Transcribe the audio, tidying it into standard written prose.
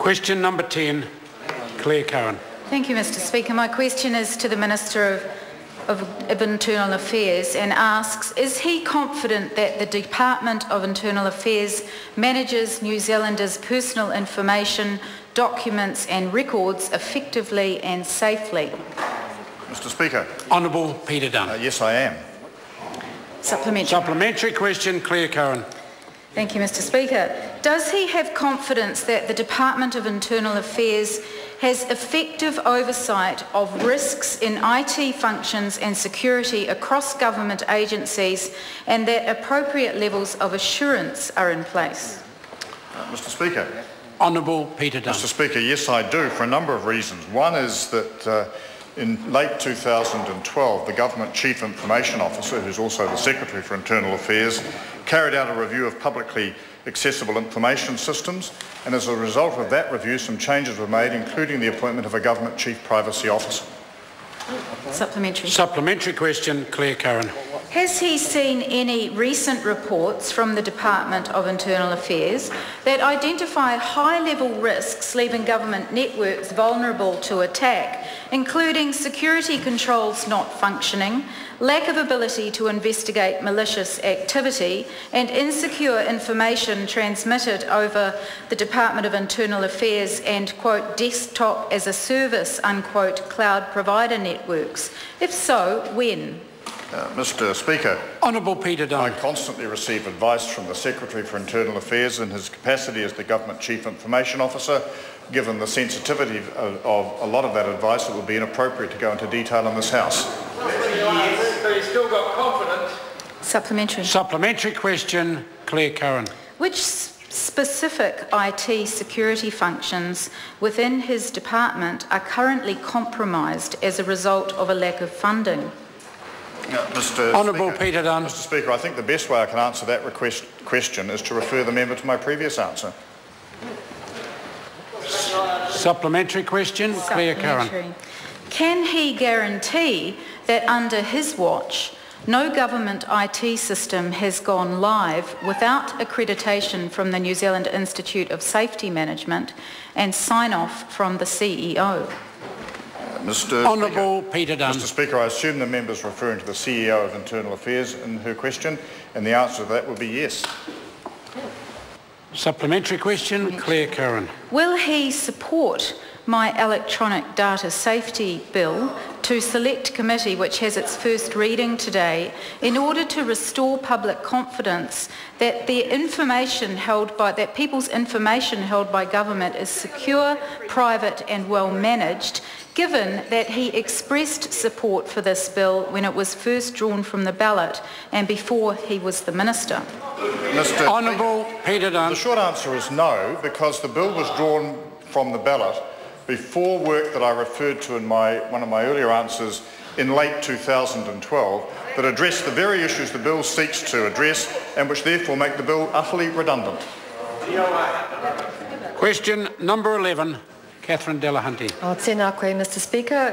Question number 10, Clare Curran. Thank you, Mr Speaker. My question is to the Minister of Internal Affairs and asks, is he confident that the Department of Internal Affairs manages New Zealanders' personal information, documents and records effectively and safely? Mr Speaker. Honourable Peter Dunn. Yes, I am. Supplementary. Supplementary question, Clare Curran. Thank you, Mr Speaker. Does he have confidence that the Department of Internal Affairs has effective oversight of risks in IT functions and security across government agencies and that appropriate levels of assurance are in place? Mr Speaker. Honourable Peter Dunn. Mr Speaker, yes I do, for a number of reasons. One is that in late 2012, the Government Chief Information Officer, who's also the Secretary for Internal Affairs, carried out a review of publicly accessible information systems, and as a result of that review, some changes were made, including the appointment of a Government Chief Privacy Officer. Supplementary. Supplementary question, Clare Curran. Has he seen any recent reports from the Department of Internal Affairs that identify high-level risks leaving government networks vulnerable to attack, including security controls not functioning, lack of ability to investigate malicious activity, and insecure information transmitted over the Department of Internal Affairs and, quote, desktop as a service, unquote, cloud provider networks? If so, when? Mr Speaker. Honourable Peter Dunn. I constantly receive advice from the Secretary for Internal Affairs in his capacity as the Government Chief Information Officer. Given the sensitivity of a lot of that advice, it would be inappropriate to go into detail in this House. But he's still got confidence. Supplementary. Supplementary question, Clare Curran. Which specific IT security functions within his department are currently compromised as a result of a lack of funding? Honourable Peter Dunn. Mr Speaker, I think the best way I can answer that question is to refer the member to my previous answer. Supplementary question, Clare Curran. Can he guarantee that under his watch, no government IT system has gone live without accreditation from the New Zealand Institute of Safety Management and sign-off from the CEO? Honourable Peter Dunn. Mr Speaker, I assume the member is referring to the CEO of Internal Affairs in her question, and the answer to that would be yes. Supplementary question, Clare Curran. Will he support my electronic data safety bill to select committee, which has its first reading today, in order to restore public confidence that people's information held by government is secure, private and well managed, given that he expressed support for this bill when it was first drawn from the ballot and before he was the Minister? Honourable Peter Dunn. The short answer is no, because the bill was drawn from the ballot before work that I referred to in one of my earlier answers in late 2012 that addressed the very issues the bill seeks to address and which therefore make the bill utterly redundant. Question number 11, Catherine Delahunty. Tēnā koe, Mr Speaker.